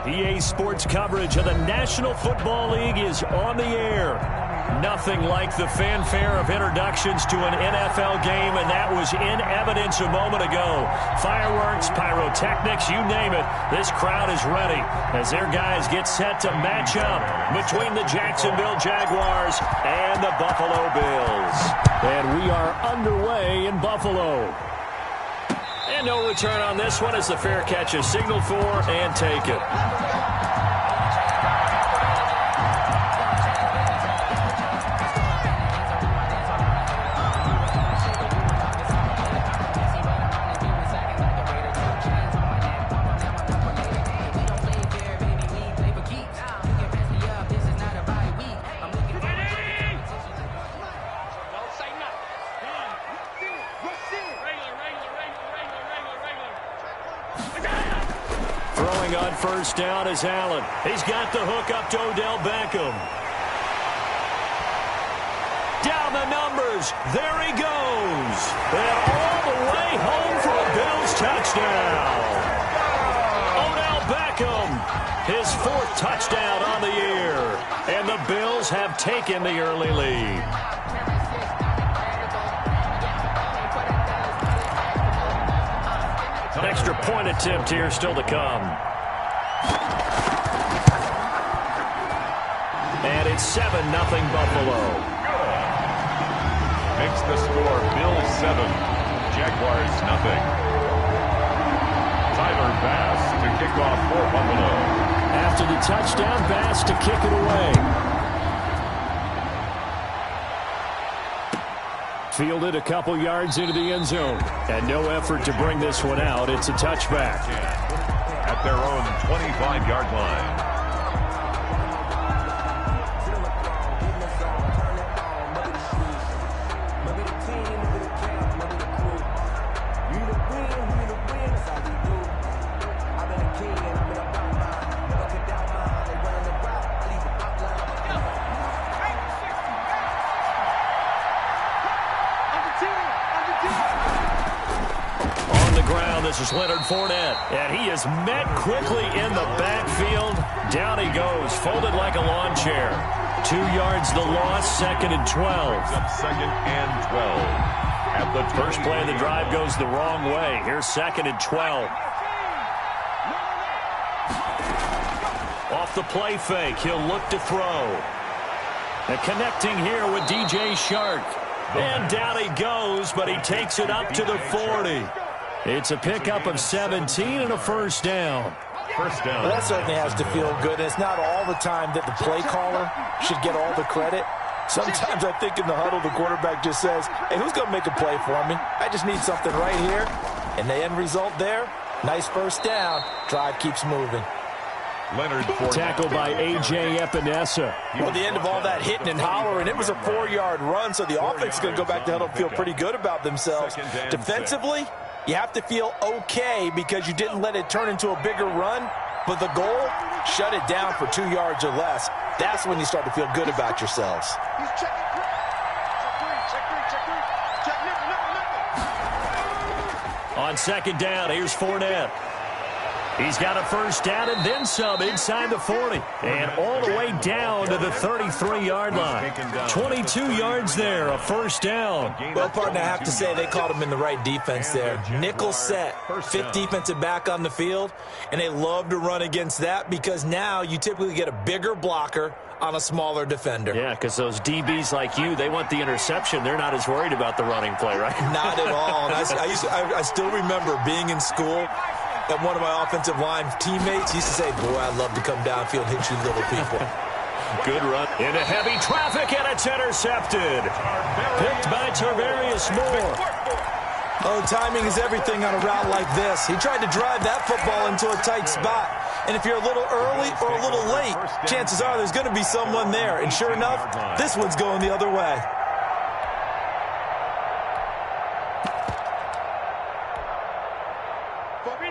EA Sports coverage of the National Football League is on the air. Nothing like the fanfare of introductions to an NFL game, and that was in evidence a moment ago. Fireworks, pyrotechnics, you name it. This crowd is ready as their guys get set to match up between the Jacksonville Jaguars and the Buffalo Bills. And we are underway in Buffalo. And no return on this one as the fair catch is signaled for and taken. On first down is Allen. He's got the hook up to Odell Beckham. Down the numbers. There he goes. And all the way home for a Bills touchdown. Odell Beckham, his 4th touchdown on the year. And the Bills have taken the early lead. An extra point attempt here still to come. And it's 7-0 Buffalo. Makes the score Bills 7, Jaguars 0. Tyler Bass to kick off for Buffalo. After the touchdown, Bass to kick it away. Fielded a couple yards into the end zone. And no effort to bring this one out. It's a touchback. At their own 25-yard line. This is Leonard Fournette, and he is met quickly in the backfield. Down he goes, folded like a lawn chair. 2 yards the loss, 2nd and 12. Up 2nd and 12. At the first play of the drive goes the wrong way. Here's 2nd and 12. Off the play fake, he'll look to throw. And connecting here with DJ Shark. And down he goes, but he takes it up to the 40. It's a pickup of 17 and a first down. First down. Well, that certainly has to feel good. It's not all the time that the play caller should get all the credit. Sometimes I think in the huddle, the quarterback just says, hey, who's going to make a play for me? I just need something right here. And the end result there, nice first down. Drive keeps moving. Leonard tackled by A.J. Epinesa. Well, the end of all that hitting and hollering, it was a 4-yard run, so the offense is going to go back to huddle and feel pretty good about themselves. Defensively, you have to feel okay because you didn't let it turn into a bigger run, but the goal, shut it down for 2 yards or less. That's when you start to feel good about yourselves. On 2nd down, here's Fournette. He's got a first down and then some inside the 40. And all the way down to the 33-yard line. 22 yards there, a first down. Well, partner, I have to say they caught him in the right defense there. Nickel set, 5th defensive back on the field. And they love to run against that because now you typically get a bigger blocker on a smaller defender. Yeah, because those DBs like you, they want the interception. They're not as worried about the running play, right? Not at all. And I still remember being in school. And one of my offensive line teammates used to say, boy, I'd love to come downfield and hit you little people. Good run. Into heavy traffic, and it's intercepted. Picked by Tarvarius Moore. Oh, timing is everything on a route like this. He tried to drive that football into a tight spot. And if you're a little early or a little late, chances are there's going to be someone there. And sure enough, this one's going the other way.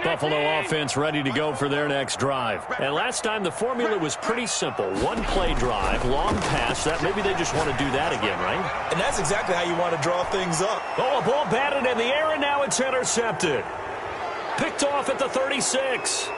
Buffalo offense ready to go for their next drive. And last time the formula was pretty simple. One play drive, long pass. That maybe they just want to do that again, right? And that's exactly how you want to draw things up. Oh, a ball batted in the air, and now it's intercepted. Picked off at the 36.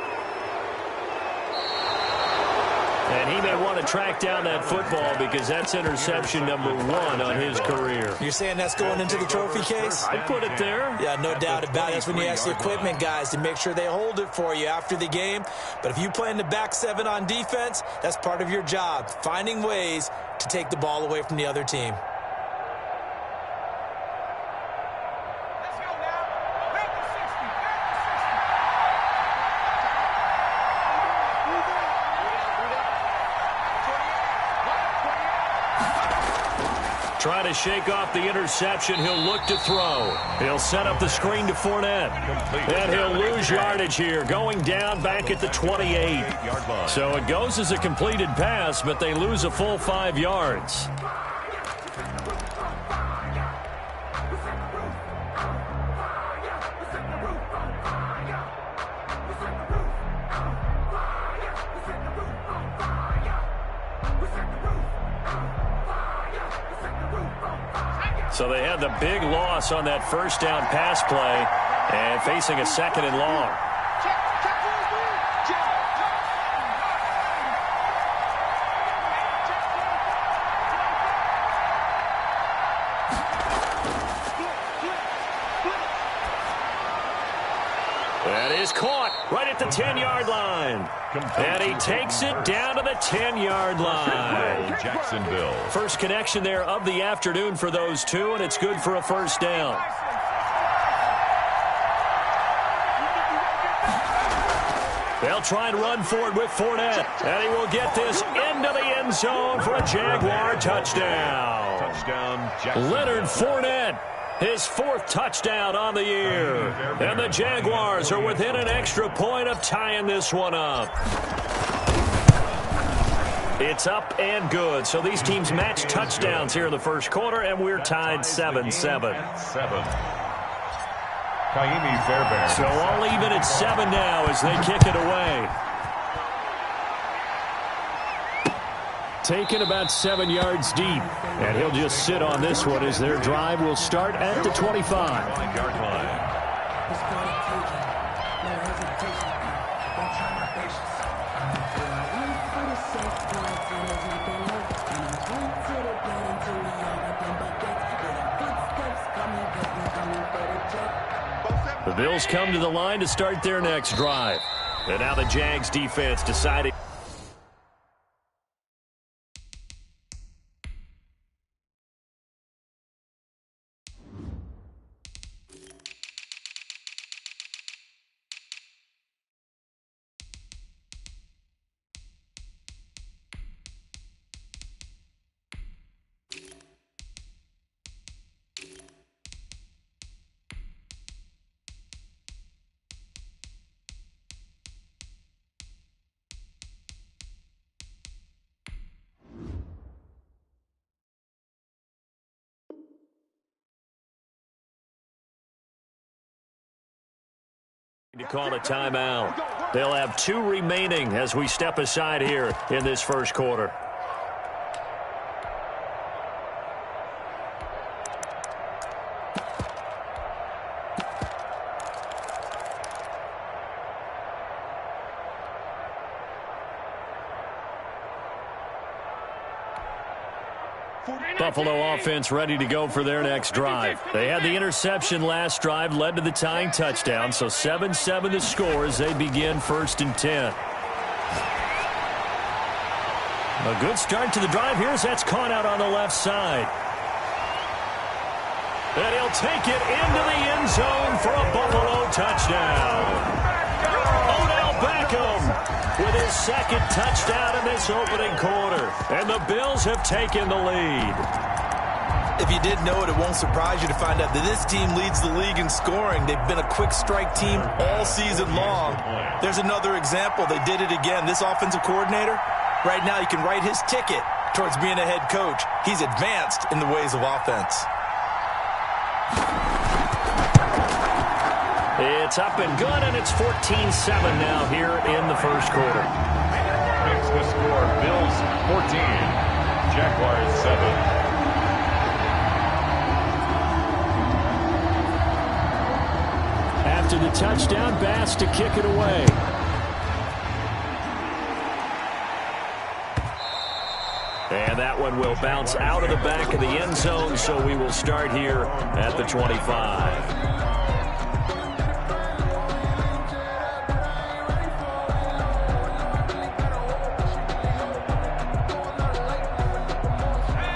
And he may want to track down that football because that's interception number 1 on his career. You're saying that's going into the trophy case? I'd put it there. Yeah, no doubt about it. That's when you ask the equipment guys to make sure they hold it for you after the game. But if you play in the back 7 on defense, that's part of your job, finding ways to take the ball away from the other team. Try to shake off the interception. He'll look to throw. He'll set up the screen to Fournette. And he'll lose yardage here, going down back at the 28. So it goes as a completed pass, but they lose a full 5 yards. So they had the big loss on that first down pass play and facing a 2nd and long. That is caught right at the 10-yard line. And he takes it down to the 10-yard line. Jacksonville. First connection there of the afternoon for those two, and it's good for a first down. They'll try and run forward with Fournette. And he will get this into the end zone for a Jaguar touchdown. Leonard Fournette. His 4th touchdown on the year. And the Jaguars are within an extra point of tying this one up. It's up and good. So these teams match touchdowns here in the first quarter, and we're tied 7-7. So all even at 7 now as they kick it away. Taken about 7 yards deep. And he'll just sit on this one as their drive will start at the 25. The Bills come to the line to start their next drive. And now the Jags defense decided. To call a timeout. They'll have 2 remaining as we step aside here in this first quarter. Buffalo offense ready to go for their next drive. They had the interception last drive, led to the tying touchdown, so 7-7 the score as they begin 1st and 10. A good start to the drive here as that's caught out on the left side. And he'll take it into the end zone for a Buffalo touchdown. Odell Beckham with his 2nd touchdown in this opening quarter. And the Bills have taken the lead. If you didn't know it, it won't surprise you to find out that this team leads the league in scoring. They've been a quick strike team all season long. There's another example. They did it again. This offensive coordinator, right now, you can write his ticket towards being a head coach. He's advanced in the ways of offense. It's up and good, and it's 14-7 now here in the first quarter. Makes the score Bills 14, Jaguars 7. After the touchdown, Bass to kick it away. that one will bounce out of the back of the end zone, so we will start here at the 25.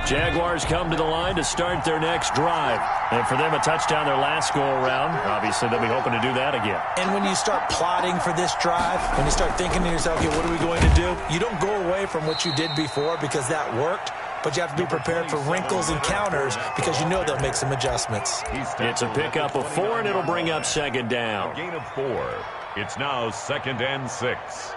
Jaguars come to the line to start their next drive. And for them, a touchdown their last go-around. Obviously, they'll be hoping to do that again. And when you start plotting for this drive, when you start thinking to yourself, okay, what are we going to do? You don't go away from what you did before because that worked, but you have to be prepared for wrinkles and counters because you know they'll make some adjustments. It's a pickup of 4, and it'll bring up second down. Gain of 4. It's now 2nd and 6.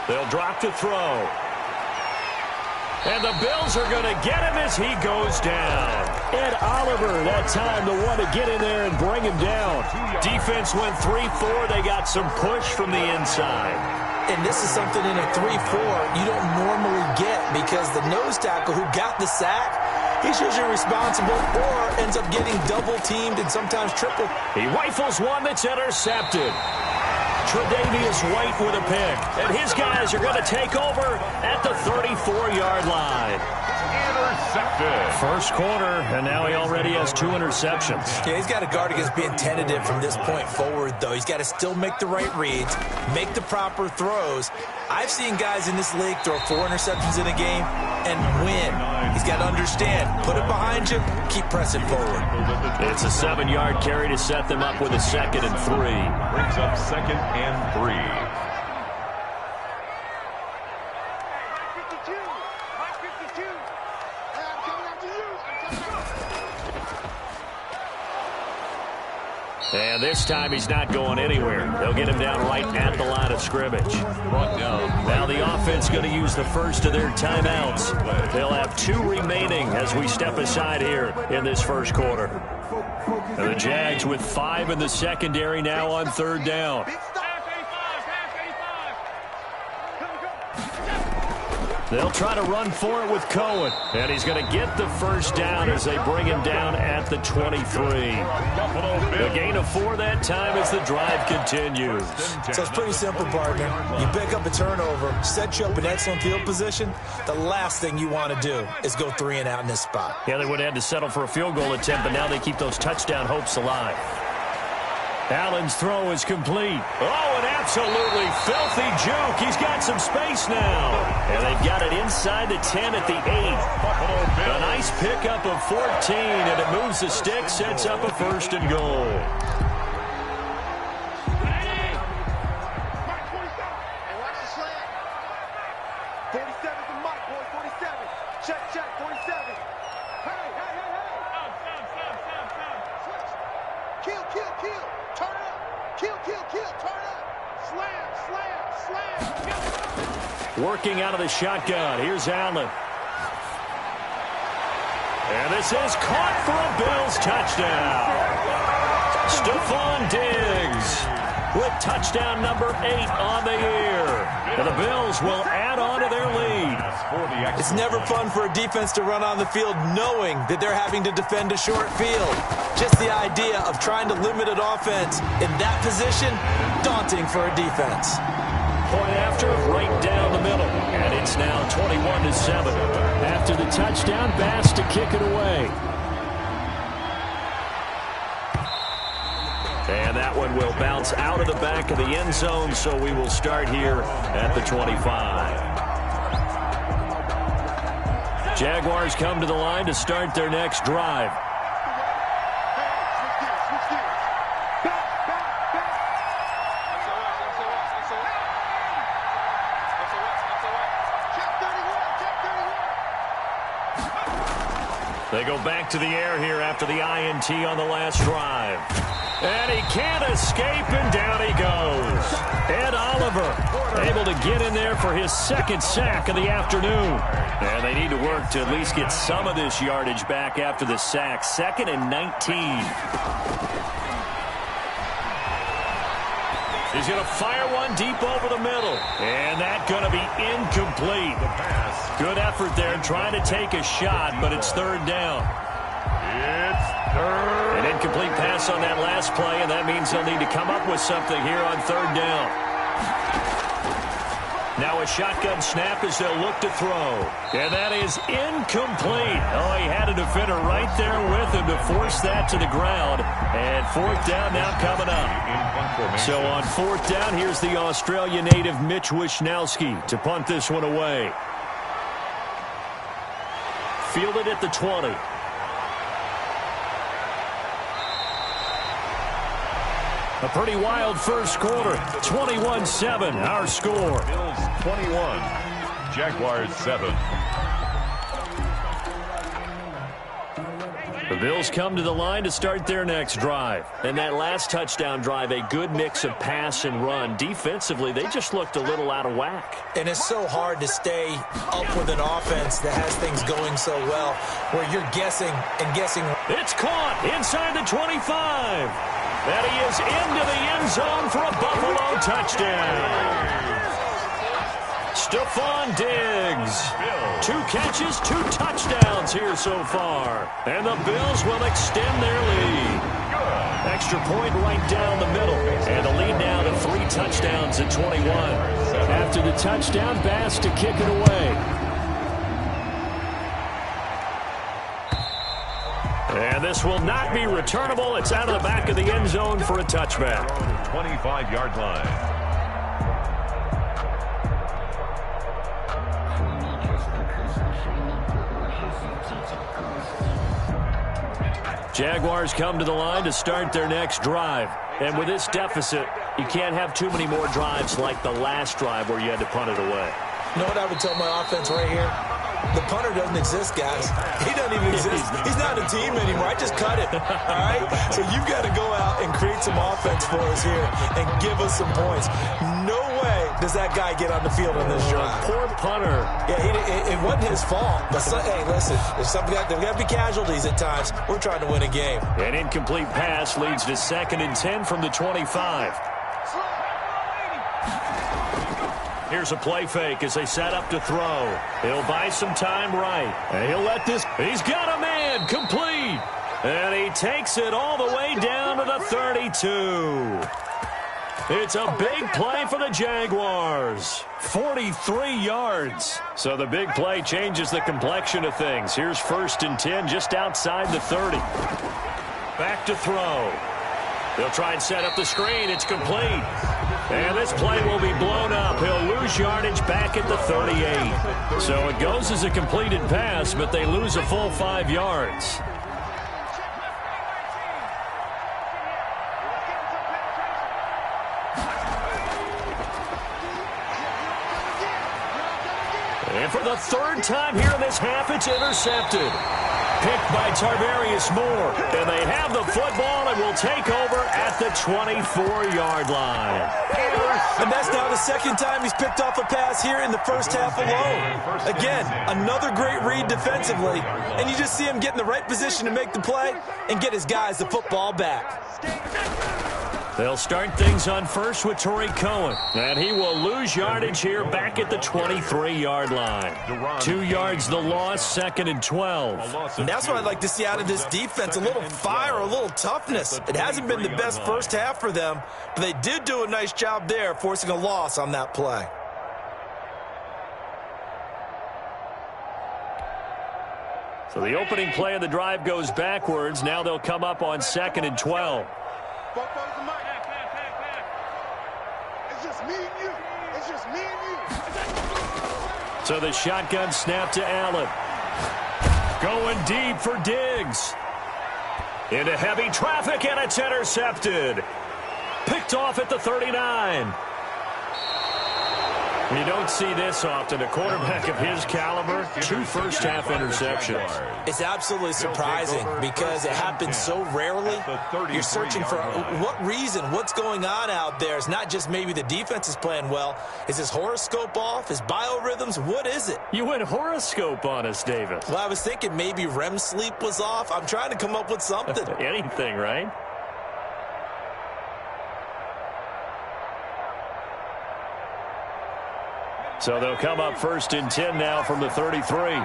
They'll drop to throw. And the Bills are going to get him as he goes down. Ed Oliver, that time, the one to get in there and bring him down. Defense went 3-4. They got some push from the inside. And this is something in a 3-4 you don't normally get because the nose tackle who got the sack, he's usually responsible or ends up getting double-teamed and sometimes triple. He rifles one that's intercepted. Tre'Davious White with a pick. And his guys are going to take over at the 34-yard line. Intercepted. First quarter, and now he already has 2 interceptions. Yeah, he's got to guard against being tentative from this point forward, though. He's got to still make the right reads, make the proper throws. I've seen guys in this league throw 4 interceptions in a game and win. He's got to understand, put it behind you, keep pressing forward. It's a 7-yard carry to set them up with a 2nd and 3. Brings up 2nd and 3. And this time he's not going anywhere. They'll get him down right at the line of scrimmage. Now the offense going to use the first of their timeouts. They'll have 2 remaining as we step aside here in this first quarter. And the Jags with 5 in the secondary now on 3rd down. They'll try to run for it with Cohen. And he's going to get the first down as they bring him down at the 23. A gain of 4 that time as the drive continues. So it's pretty simple, partner. You pick up a turnover, set you up in excellent field position. The last thing you want to do is go 3 and out in this spot. Yeah, they would have had to settle for a field goal attempt, but now they keep those touchdown hopes alive. Allen's throw is complete. Oh, an absolutely filthy juke. He's got some space now. And they've got it inside the 10 at the 8. A nice pickup of 14, and it moves the stick, sets up a 1st and goal. Working out of the shotgun. Here's Allen. And this is caught for a Bills touchdown. Stephon Diggs with touchdown number 8 on the year. And the Bills will add on to their lead. It's never fun for a defense to run on the field knowing that they're having to defend a short field. Just the idea of trying to limit an offense in that position, daunting for a defense. Point after, right down the middle. And it's now 21-7. After the touchdown, Bass to kick it away. And that one will bounce out of the back of the end zone, so we will start here at the 25. Jaguars come to the line to start their next drive. They go back to the air here after the INT on the last drive. And he can't escape, and down he goes. Ed Oliver able to get in there for his 2nd sack of the afternoon. And they need to work to at least get some of this yardage back after the sack. 2nd and 19. He's going to fire one deep over the middle. And that's going to be incomplete. Good effort there trying to take a shot, but it's 3rd down. It's third. An incomplete pass on that last play, and that means they'll need to come up with something here on third down. Now a shotgun snap as they'll look to throw. And that is incomplete. Oh, he had a defender right there with him to force that to the ground. And fourth down now coming up. So on fourth down, here's the Australia native Mitch Wishnowsky to punt this one away. Fielded at the 20. A pretty wild first quarter. 21-7, our score. Bills 21, Jaguars 7. The Bills come to the line to start their next drive. And that last touchdown drive, a good mix of pass and run. Defensively, they just looked a little out of whack. And it's so hard to stay up with an offense that has things going so well, where you're guessing and guessing. It's caught inside the 25. And he is into the end zone for a Buffalo touchdown. Stephon Diggs. 2 catches, 2 touchdowns here so far. And the Bills will extend their lead. Extra point right down the middle. And the lead now to 3 touchdowns at 21. After the touchdown, Bass to kick it away. And this will not be returnable. It's out of the back of the end zone for a touchback. 25-yard line. Jaguars come to the line to start their next drive. And with this deficit, you can't have too many more drives like the last drive where you had to punt it away. You know what I would tell my offense right here? The punter doesn't exist, guys. He doesn't even exist. He's not a team anymore. I just cut it, all right? So you've got to go out and create some offense for us here and give us some points. No way does that guy get on the field on this drive. Poor punter. Yeah, it wasn't his fault. But, hey, listen, there's got to be casualties at times. We're trying to win a game. An incomplete pass leads to 2nd and 10 from the 25. Here's a play fake as they set up to throw. He'll buy some time right. And he'll let this. He's got a man complete. And he takes it all the way down to the 32. It's a big play for the Jaguars. 43 yards. So the big play changes the complexion of things. Here's 1st and 10 just outside the 30. Back to throw. They'll try and set up the screen. It's complete. And this play will be blown up. He'll lose yardage back at the 38. So it goes as a completed pass, but they lose a full 5 yards. And for the 3rd time here in this half, it's intercepted. Picked by Tarvarius Moore. And they have the football and will take over at the 24-yard line. And that's now the 2nd time he's picked off a pass here in the first half alone. Again, another great read defensively. And you just see him get in the right position to make the play and get his guys the football back. They'll start things on first with Torrey Cohen. And he will lose yardage here back at the 23-yard line. 2 yards the loss, 2nd and 12. And that's what I'd like to see out of this defense. A little fire, a little toughness. It hasn't been the best first half for them, but they did do a nice job there forcing a loss on that play. So the opening play of the drive goes backwards. Now they'll come up on 2nd and 12. So the shotgun snap to Allen. Going deep for Diggs. Into heavy traffic, and it's intercepted. Picked off at the 39. You don't see this often. A quarterback of his caliber, 2 first-half interceptions. It's absolutely surprising because it happens so rarely. You're searching for what reason, what's going on out there. It's not just maybe the defense is playing well. Is his horoscope off? His biorhythms? What is it? You went horoscope on us, Davis. Well, I was thinking maybe REM sleep was off. I'm trying to come up with something. Anything, right? So they'll come up 1st and 10 now from the 33.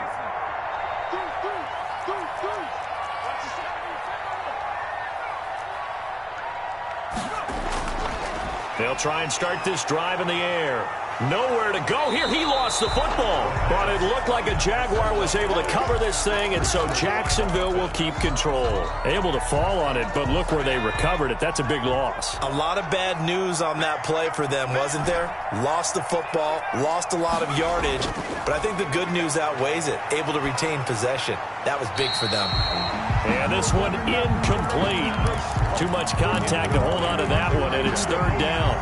They'll try and start this drive in the air. Nowhere to go here. He lost the football. But it looked like a Jaguar was able to cover this thing, and so Jacksonville will keep control. Able to fall on it, but look where they recovered it. That's a big loss. A lot of bad news on that play for them, wasn't there? Lost the football, lost a lot of yardage, but I think the good news outweighs it. Able to retain possession. That was big for them. And this one incomplete. Too much contact to hold on to that one, and it's third down.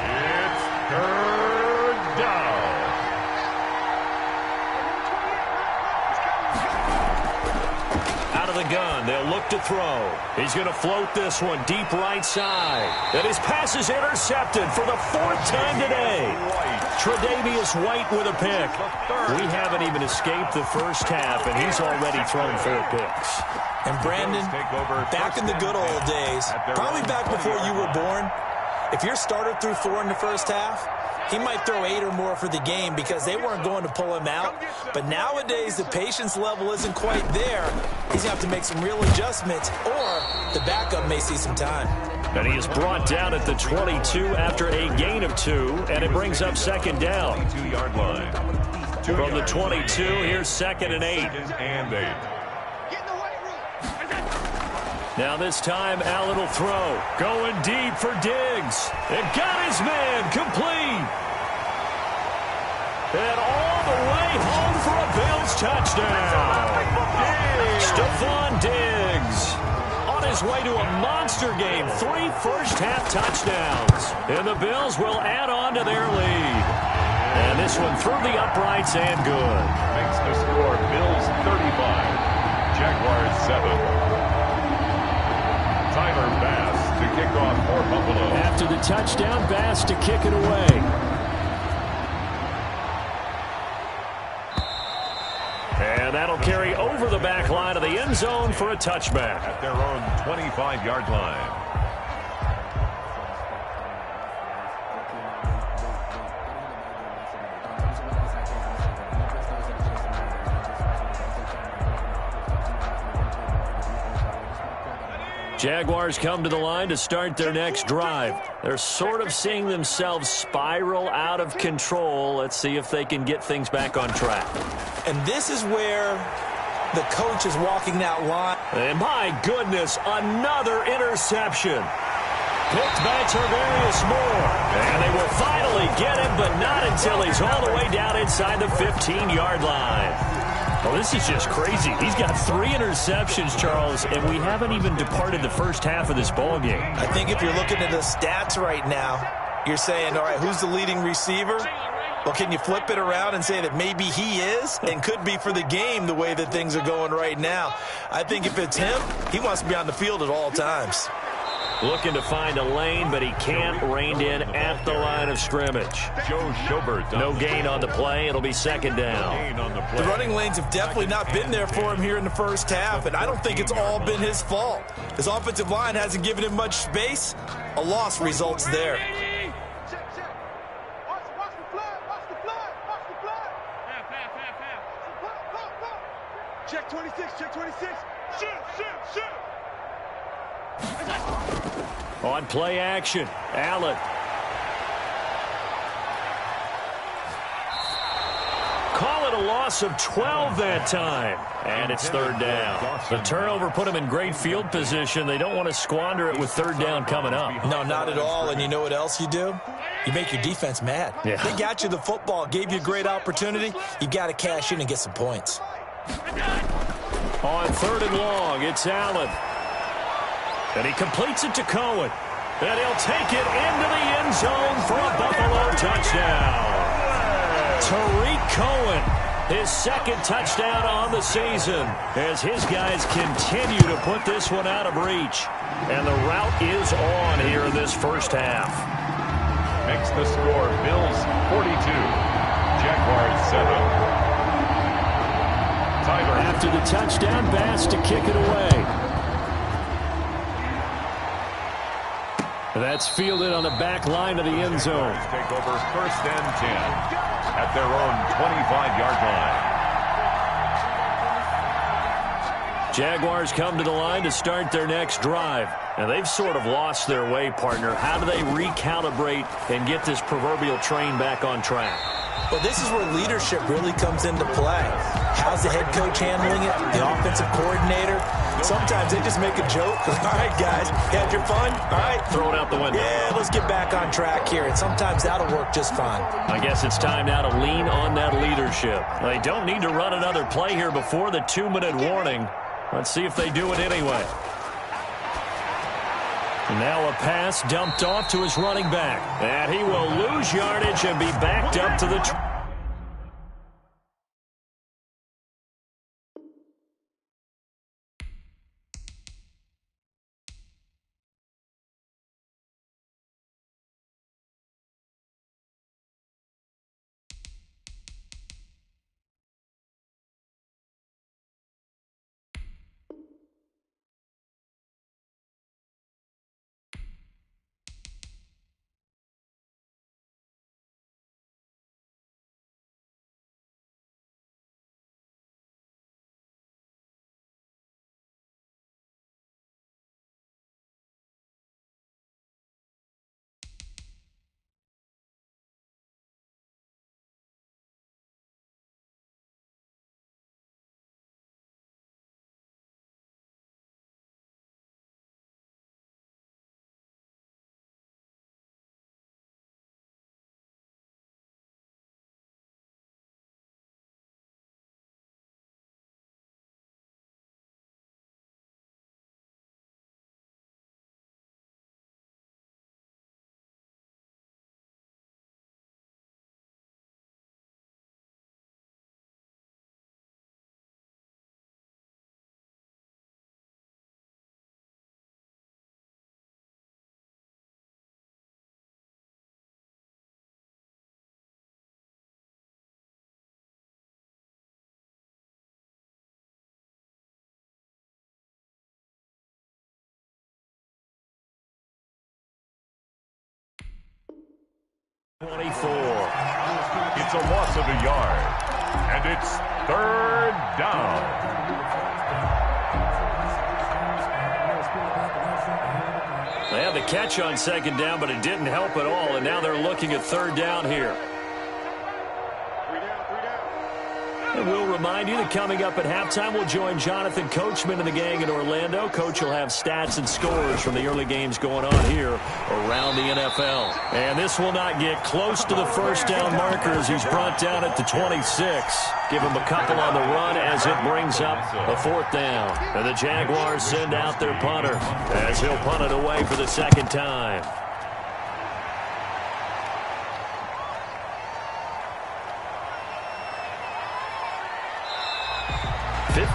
It's third down. Out of the gun, they'll look to throw. He's going to float this one deep right side. And his pass is intercepted for the fourth time today. Tre'Davious White with a pick. We haven't even escaped the first half, and he's already thrown 4 picks. And Brandon, back in the good old days, probably back before you were born, if your starter threw 4 in the first half, he might throw 8 or more for the game because they weren't going to pull him out. But nowadays, the patience level isn't quite there. He's going to have to make some real adjustments, or the backup may see some time. And he is brought down at the 22 after a gain of 2, and it brings up second down. 2-yard line. From the 22, here's 2nd and 8. And 8. Now this time, Allen will throw. Going deep for Diggs. And got his man complete. And all the way home for a Bills touchdown. Stephon Diggs. On his way to a monster game. 3 first-half touchdowns. And the Bills will add on to their lead. And this one through the uprights and good. Makes the score Bills 35. Jaguars 7. Tyler Bass to kick off for Buffalo. After the touchdown, Bass to kick it away. And that'll carry over the back line of the end zone for a touchback. At their own 25-yard line. Jaguars come to the line to start their next drive. They're sort of seeing themselves spiral out of control. Let's see if they can get things back on track. And this is where the coach is walking that line. And my goodness, another interception. Picked by Tarvarius Moore. And they will finally get him, but not until he's all the way down inside the 15-yard line. Well, this is just crazy. He's got 3 interceptions, Charles, and we haven't even departed the first half of this ballgame. I think if you're looking at the stats right now, you're saying, all right, who's the leading receiver? Well, can you flip it around and say that maybe he is and could be for the game the way that things are going right now? I think if it's him, he wants to be on the field at all times. Looking to find a lane, but he can't rein in at the line of scrimmage. Joe Schobert. No gain on the play. It'll be second down. The running lanes have definitely not been there for him here in the first half, and I don't think it's all been his fault. His offensive line hasn't given him much space. A loss results there. Check 26, check 26. Shoot, shoot, shoot. On play action, Allen. Call it a loss of 12 that time. And it's third down. The turnover put them in great field position. They don't want to squander it with third down coming up. No, not at all. And you know what else you do? You make your defense mad. Yeah. They got you the football, gave you a great opportunity. You got to cash in and get some points. On 3rd and long, it's Allen. And he completes it to Cohen. And he'll take it into the end zone for a Buffalo touchdown. Tariq Cohen, his 2nd touchdown on the season, as his guys continue to put this one out of reach. And the route is on here in this first half. Makes the score Bills 42, Jaguars 7. Tyler. After the touchdown, Bass to kick it away. That's fielded on the back line of the end zone. Take over 1st and 10 at their own 25-yard line. Jaguars come to the line to start their next drive. And they've sort of lost their way, partner. How do they recalibrate and get this proverbial train back on track? Well, this is where leadership really comes into play. How's the head coach handling it? The offensive coordinator? Sometimes they just make a joke. All right, guys, you had your fun? All right. Throw it out the window. Yeah, let's get back on track here. And sometimes that'll work just fine. I guess it's time now to lean on that leadership. They don't need to run another play here before the 2-minute warning. Let's see if they do it anyway. Now a pass dumped off to his running back. And he will lose yardage and be backed up to the... 24. It's a loss of a yard, and it's 3rd down. They had the catch on 2nd down, but it didn't help at all, and now they're looking at 3rd down here. And we'll remind you that coming up at halftime, we'll join Jonathan Coachman and the gang in Orlando. Coach will have stats and scores from the early games going on here around the NFL. And this will not get close to the 1st down marker as he's brought down at the 26. Give him a couple on the run as it brings up a 4th down. And the Jaguars send out their punter as he'll punt it away for the 2nd time.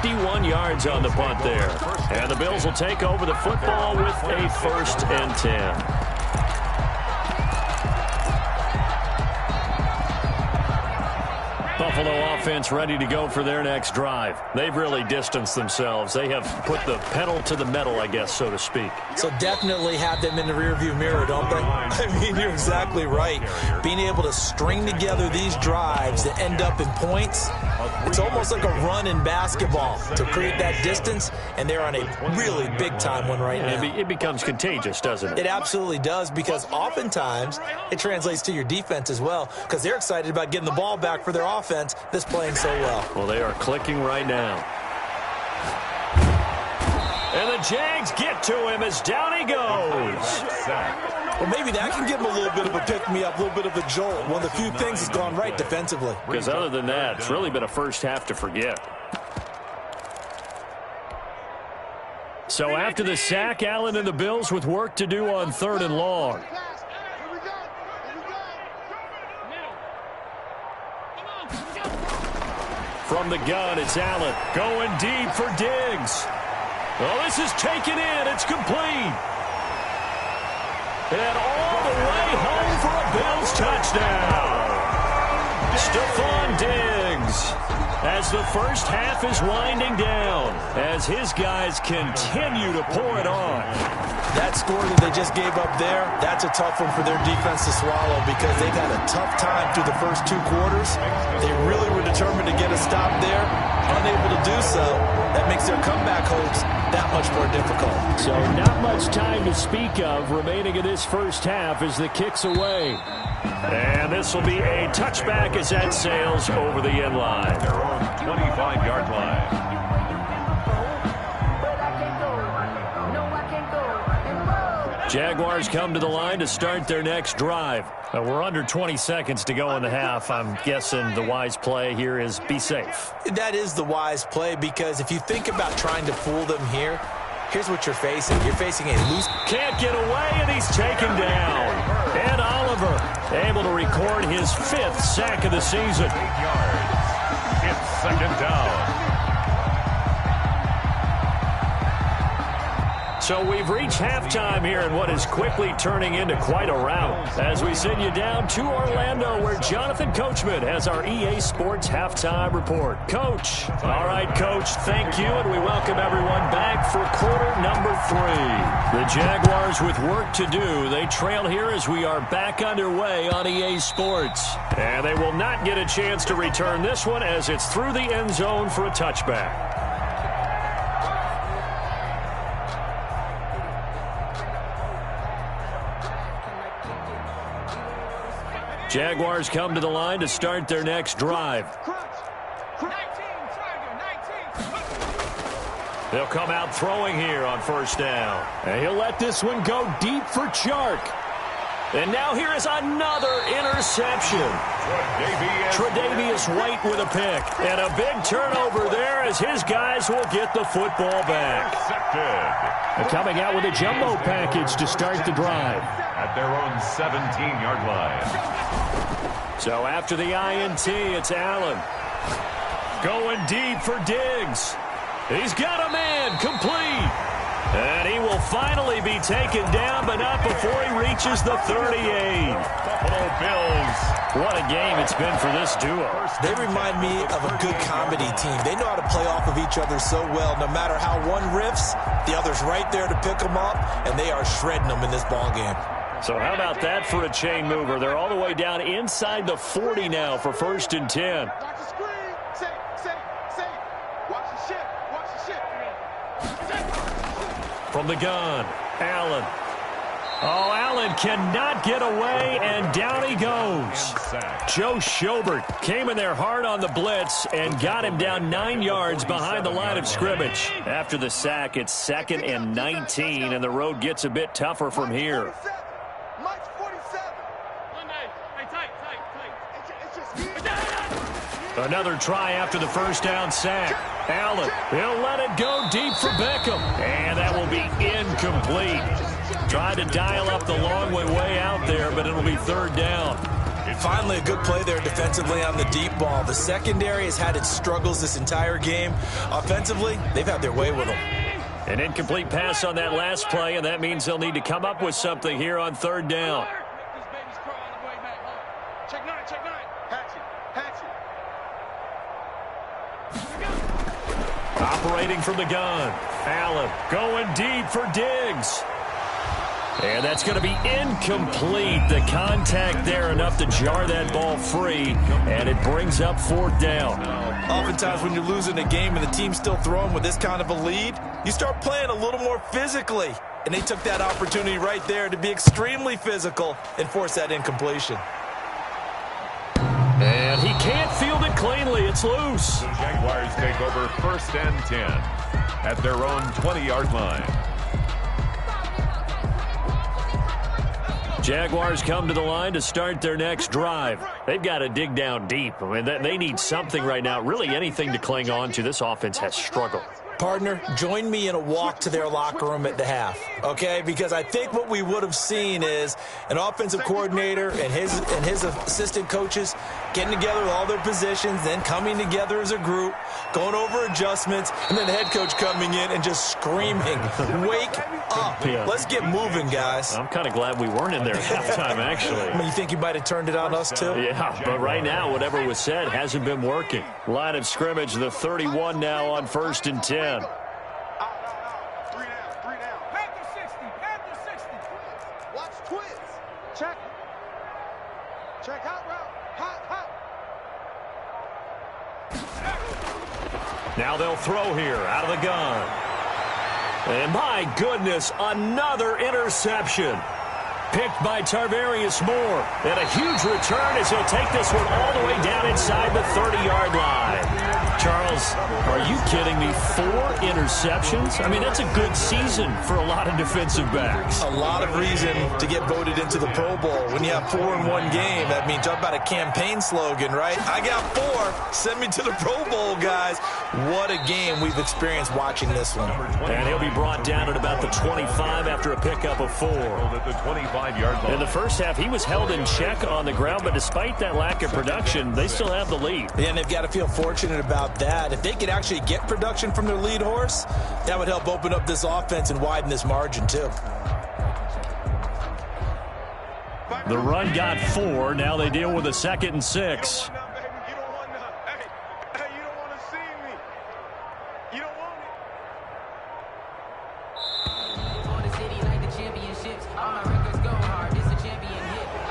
51 yards on the punt there. And the Bills will take over the football with a 1st and 10. Buffalo offense ready to go for their next drive. They've really distanced themselves. They have put the pedal to the metal, I guess, so to speak. So definitely have them in the rearview mirror, don't they? I mean, you're exactly right. Being able to string together these drives that end up in points, it's almost like a run in basketball to create that distance, and they're on a really big-time one right now. It becomes contagious, doesn't it? It absolutely does, because oftentimes it translates to your defense as well, because they're excited about getting the ball back for their offense that's playing so well. Well, they are clicking right now. And the Jags get to him as down he goes. Well, maybe that can give him a little bit of a pick-me-up, a little bit of a jolt. One of the few things that's gone right defensively. Because other than that, it's really been a first half to forget. So after the sack, Allen and the Bills with work to do on 3rd and long. From the gun, it's Allen going deep for Diggs. Well, this is taken in. It's complete. And all the way home for a Bills touchdown. Stephon Diggs. as the first half is winding down, as his guys continue to pour it on. That score that they just gave up there, that's a tough one for their defense to swallow because they've had a tough time through the first 2 quarters. They really were determined to get a stop there, unable to do so. That makes their comeback hopes that much more difficult. So not much time to speak of remaining in this first half as the kick's away. And this will be a touchback as that sails over the end line. Their own 25-yard line. Jaguars come to the line to start their next drive. We're under 20 seconds to go in the half. I'm guessing the wise play here is be safe. That is the wise play because if you think about trying to fool them here, here's what you're facing. You're facing a loose... Can't get away, and he's taken down. Ed Oliver able to record his 5th sack of the season. 8 yards. It's second down. So we've reached halftime here in what is quickly turning into quite a rout as we send you down to Orlando where Jonathan Coachman has our EA Sports Halftime Report. Coach. All right, Coach, thank you, and we welcome everyone back for quarter number 3. The Jaguars with work to do. They trail here as we are back underway on EA Sports. And they will not get a chance to return this one as it's through the end zone for a touchback. Jaguars come to the line to start their next drive. They'll come out throwing here on first down. And he'll let this one go deep for Chark. And now here is another interception. Tre'Davious White with a pick. And a big turnover there as his guys will get the football back. And coming out with a jumbo package to start the drive. At their own 17-yard line. So after the INT, it's Allen. Going deep for Diggs. He's got a man complete. And he will finally be taken down, but not before he reaches the 38. Buffalo Bills. What a game it's been for this duo. They remind me of a good comedy team. They know how to play off of each other so well. No matter how one riffs, the other's right there to pick them up, and they are shredding them in this ball game. So how about that for a chain mover? They're all the way down inside the 40 now for 1st and 10. From the gun, Allen. Oh, Allen cannot get away, and down he goes. Joe Schobert came in there hard on the blitz and got him down 9 yards behind the line of scrimmage. After the sack, it's 2nd and 19, and the road gets a bit tougher from here. Another try after the first down sack. Allen, he'll let it go deep for Beckham. And that will be incomplete. Tried to dial up the long way out there, but it'll be 3rd down. Finally, a good play there defensively on the deep ball. The secondary has had its struggles this entire game. Offensively, they've had their way with them. An incomplete pass on that last play, and that means they'll need to come up with something here on 3rd down. Operating from the gun. Allen going deep for Diggs. And that's going to be incomplete. The contact there enough to jar that ball free, and it brings up 4th down. Oftentimes when you're losing a game and the team's still throwing with this kind of a lead, you start playing a little more physically. And they took that opportunity right there to be extremely physical and force that incompletion. And he can't field it cleanly. It's loose. The Jaguars take over 1st and 10 at their own 20-yard line. Jaguars come to the line to start their next drive. They've got to dig down deep. I mean, they need something right now, really anything to cling on to. This offense has struggled. partner, join me in a walk to their locker room at the half, okay? Because I think what we would have seen is an offensive coordinator and his assistant coaches getting together with all their positions, then coming together as a group, going over adjustments, and then the head coach coming in and just screaming, "Wake up. Yeah. Let's get moving, guys." I'm kind of glad we weren't in there at halftime, actually. I mean, you think you might have turned it on us, too? Yeah, but right now, whatever was said hasn't been working. Line of scrimmage, the 31 now on 1st and 10. 3 down. Panther 60. Watch twins. Check. Hot route. Hot. Now they'll throw here out of the gun. And my goodness, another interception. Picked by Tarvarius Moore. And a huge return as he'll take this one all the way down inside the 30-yard line. Charles, are you kidding me? 4 interceptions? I mean, that's a good season for a lot of defensive backs. A lot of reason to get voted into the Pro Bowl. When you have 4 in one game, that means talk about a campaign slogan, right? I got 4. Send me to the Pro Bowl, guys. What a game we've experienced watching this one. And he'll be brought down at about the 25 after a pickup of 4. At the 25-yard line. In the first half, he was held in check on the ground, but despite that lack of production, they still have the lead. Yeah, and they've got to feel fortunate about that. If they could actually get production from their lead horse, that would help open up this offense and widen this margin, too. The run got 4. Now they deal with a 2nd and 6.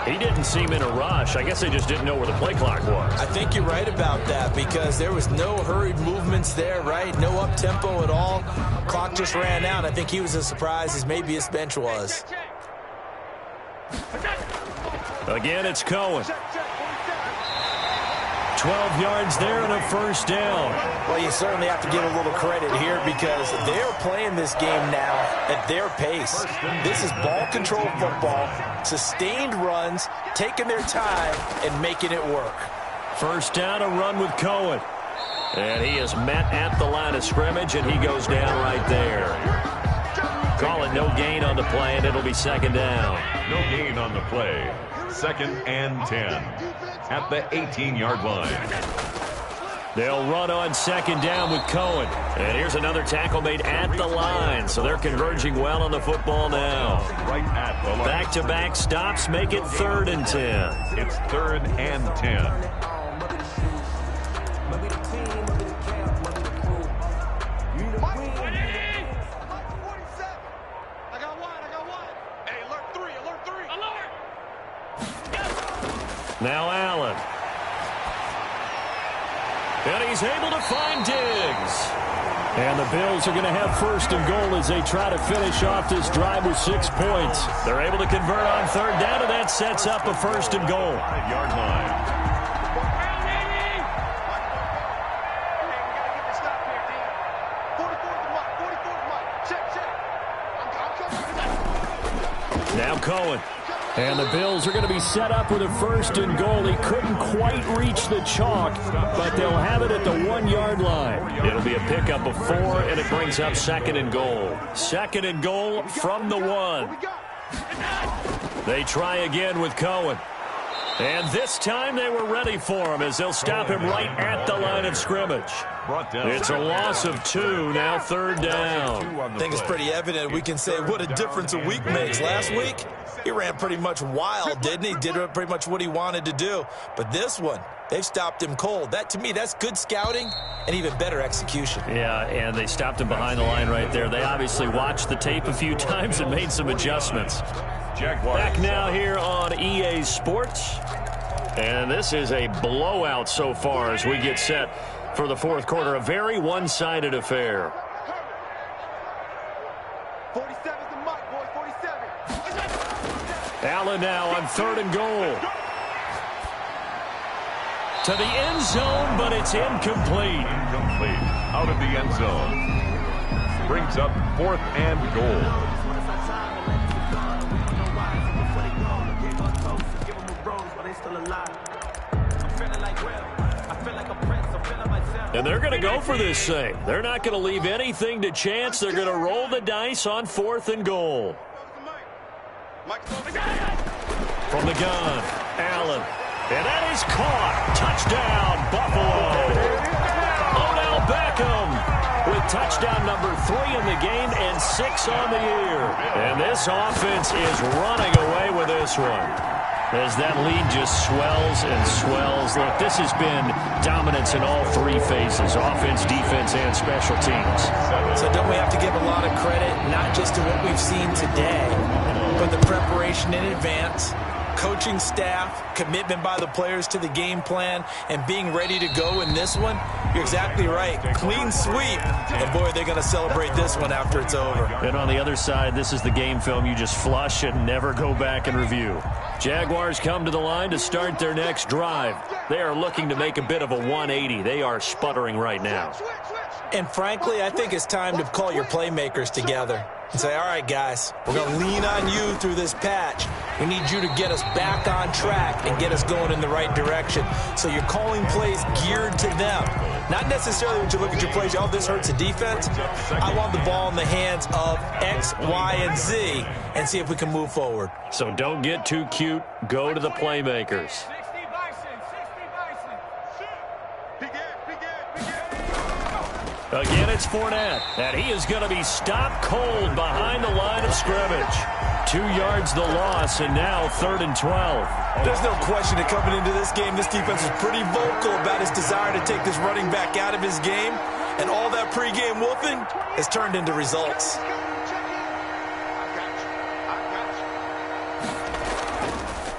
He didn't seem in a rush. I guess they just didn't know where the play clock was. I think you're right about that because there was no hurried movements there, right? No up-tempo at all. Clock just ran out. I think he was as surprised as maybe his bench was. Again, it's Cohen. 12 yards there and a 1st down. Well, you certainly have to give a little credit here because they're playing this game now at their pace. This is ball control football, sustained runs, taking their time, and making it work. 1st down, a run with Cohen. And he is met at the line of scrimmage, and he goes down right there. Call it no gain on the play, and it'll be 2nd down. No gain on the play. 2nd and 10 at the 18-yard line. They'll run on 2nd down with Cohen. And here's another tackle made at the line. So they're converging well on the football now. Right at the line. Back-to-back stops make it 3rd and 10. It's 3rd and 10. Now Allen. And he's able to find Diggs. And the Bills are going to have 1st and goal as they try to finish off this drive with 6 points. They're able to convert on 3rd down, and that sets up a 1st and goal. 5-yard line. Now Cohen. And the Bills are going to be set up with a 1st and goal. He couldn't quite reach the chalk, but they'll have it at the 1-yard line. It'll be a pickup of 4, and it brings up 2nd and goal. 2nd and goal from the 1. They try again with Cohen. And this time they were ready for him as they'll stop him right at the line of scrimmage. It's a loss of 2, now 3rd down. I think it's pretty evident. We can say what a difference a week makes. Last week, he ran pretty much wild, didn't he? Did pretty much what he wanted to do. But this one, they've stopped him cold. That, to me, that's good scouting and even better execution. Yeah, and they stopped him behind the line right there. They obviously watched the tape a few times and made some adjustments. Back now here on EA Sports. And this is a blowout so far as we get set for the 4th quarter. A very one-sided affair. 47's the mark, boys. 47. Allen now on 3rd and goal. To the end zone, but it's incomplete. Incomplete. Out of the end zone. Brings up 4th and goal. I feel like a prince. And they're going to go for this thing. They're not going to leave anything to chance. They're going to roll the dice on 4th and goal. From the gun, Allen. And that is caught. Touchdown, Buffalo. Odell Beckham with touchdown number 3 in the game and 6 on the year. And this offense is running away with this one, as that lead just swells and swells. Look, this has been dominance in all 3 phases, offense, defense, and special teams. So don't we have to give a lot of credit, not just to what we've seen today, but the preparation in advance, coaching staff, commitment by the players to the game plan, and being ready to go in this one? You're exactly right. Clean sweep. And, boy, they're going to celebrate this one after it's over. And on the other side, this is the game film you just flush and never go back and review. Jaguars come to the line to start their next drive. They are looking to make a bit of a 180. They are sputtering right now. And, frankly, I think it's time to call your playmakers together and say, all right, guys, we're going to lean on you through this patch. We need you to get us back on track and get us going in the right direction. So you're calling plays geared to them. Not necessarily when you look at your plays, oh, this hurts the defense. I want the ball in the hands of X, Y, and Z and see if we can move forward. So don't get too cute. Go to the playmakers. Again, it's Fournette, and he is going to be stopped cold behind the line of scrimmage. 2 yards the loss, and now 3rd and 12. There's no question that coming into this game, this defense is pretty vocal about its desire to take this running back out of his game, and all that pregame wolfing has turned into results.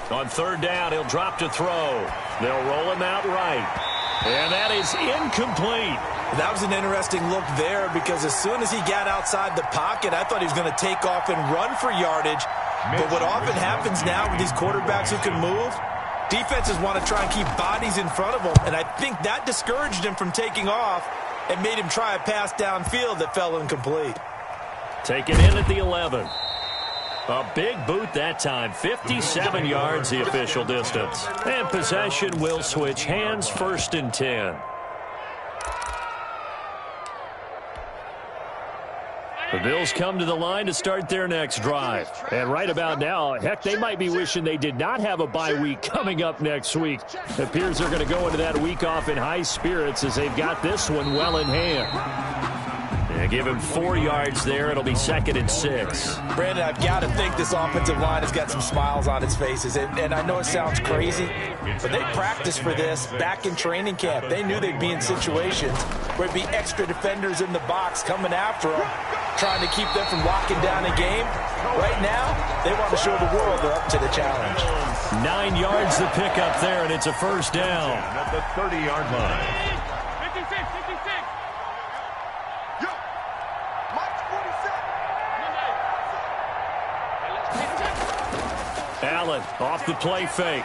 On 3rd down, he'll drop to throw. They'll roll him out right, and that is incomplete. That was an interesting look there, because as soon as he got outside the pocket, I thought he was going to take off and run for yardage. But what often happens now with these quarterbacks who can move, defenses want to try and keep bodies in front of them, and I think that discouraged him from taking off and made him try a pass downfield that fell incomplete. Taken in at the 11. A big boot that time, 57 yards the official distance. And possession will switch hands, 1st and 10. The Bills come to the line to start their next drive. And right about now, heck, they might be wishing they did not have a bye week coming up next week. It appears they're going to go into that week off in high spirits as they've got this one well in hand. And give him 4 yards there. It'll be 2nd and 6. Brandon, I've got to think this offensive line has got some smiles on its faces. And I know it sounds crazy, but they practiced for this back in training camp. They knew they'd be in situations where it'd be extra defenders in the box coming after them, trying to keep them from locking down a game. Right now, they want to show the world they're up to the challenge. 9 yards the pickup there, and it's a 1st down. At the 30-yard line. Allen off the play fake.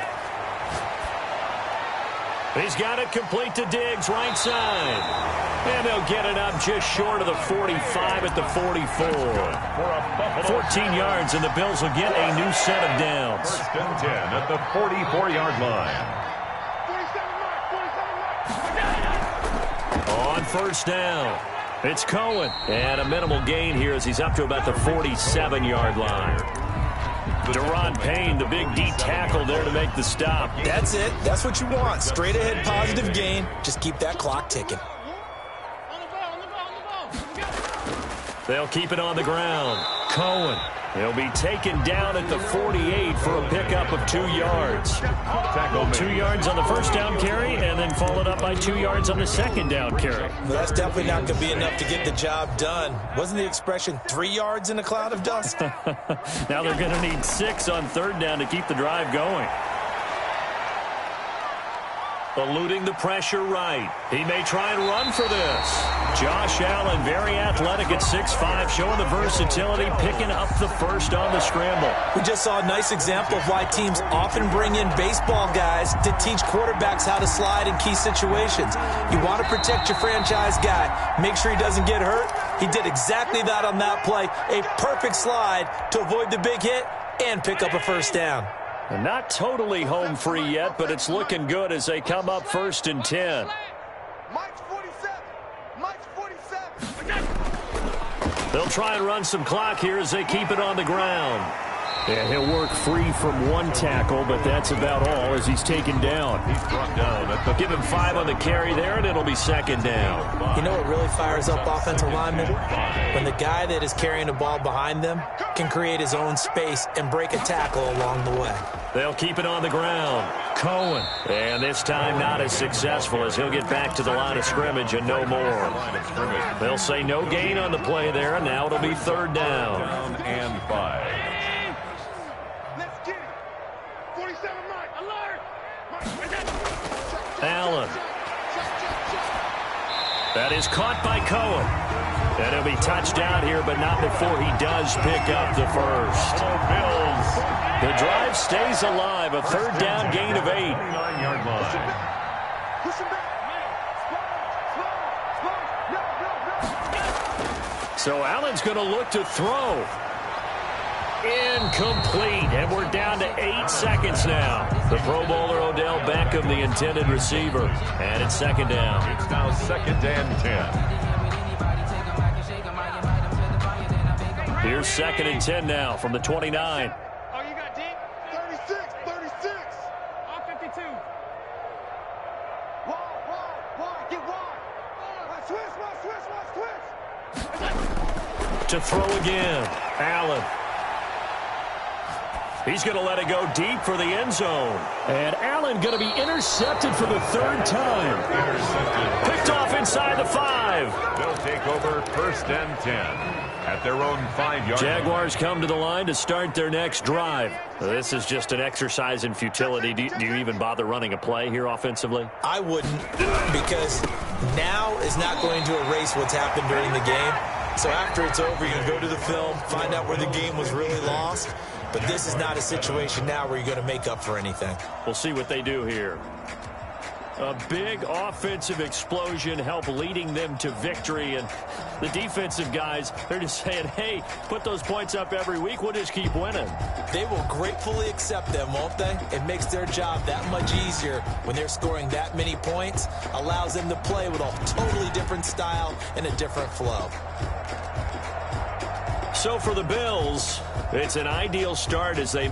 He's got it complete to Diggs, right side. And they'll get it up just short of the 45 at the 44. 14 yards, and the Bills will get a new set of downs. 1st and 10 at the 44-yard line. On 1st down, it's Cohen. And a minimal gain here as he's up to about the 47-yard line. Deron Payne, the big D tackle there to make the stop. That's it. That's what you want. Straight ahead positive gain. Just keep that clock ticking. They'll keep it on the ground. Cohen. He'll be taken down at the 48 for a pickup of 2 yards. 2 yards on the 1st down carry, and then followed up by 2 yards on the 2nd down carry. Well, that's definitely not going to be enough to get the job done. Wasn't the expression 3 yards in a cloud of dust? Now they're going to need 6 on 3rd down to keep the drive going. Eluding the pressure right. He may try and run for this. Josh Allen, very athletic at 6'5", showing the versatility, picking up the 1st on the scramble. We just saw a nice example of why teams often bring in baseball guys to teach quarterbacks how to slide in key situations. You want to protect your franchise guy. Make sure he doesn't get hurt. He did exactly that on that play. A perfect slide to avoid the big hit and pick up a 1st down. Not totally home free yet, but it's looking good as they come up 1st and 10. They'll try and run some clock here as they keep it on the ground. And he'll work free from one tackle, but that's about all as he's taken down. He's brought down. Give him 5 on the carry there, and it'll be second down. You know what really fires up offensive linemen? When the guy that is carrying the ball behind them can create his own space and break a tackle along the way. They'll keep it on the ground. Cohen. And this time not as successful as he'll get back to the line of scrimmage and no more. They'll say no gain on the play there, and now it'll be third down. And 5. Let's get it. 47, Mike. Alert. Allen. That is caught by Cohen. And he'll be touched out here, but not before he does pick up the first. Bills. The drive stays alive. A third down gain of 8. 9-yard line. Push him back. So Allen's going to look to throw. Incomplete. And we're down to 8 seconds now. The Pro Bowler Odell Beckham, the intended receiver. And it's second down. It's now second and 10. Here's second and 10 now from the 29. Oh, you got deep? 36. All 52. Wide. Get wide. Switch. To throw again. Allen. He's going to let it go deep for the end zone. And Allen going to be intercepted for the third time. Intercepted. Picked off inside the 5. They'll take over first and 10 at their own 5-yard. Jaguars come to the line to start their next drive. This is just an exercise in futility. Do you even bother running a play here offensively? I wouldn't, because now is not going to erase what's happened during the game. So after it's over, you can go to the film, find out where the game was really lost. But this is not a situation now where you're going to make up for anything. We'll see what they do here. A big offensive explosion help leading them to victory. And the defensive guys, they're just saying, hey, put those points up every week. We'll just keep winning. They will gratefully accept them, won't they? It makes their job that much easier when they're scoring that many points. Allows them to play with a totally different style and a different flow. So for the Bills, it's an ideal start as they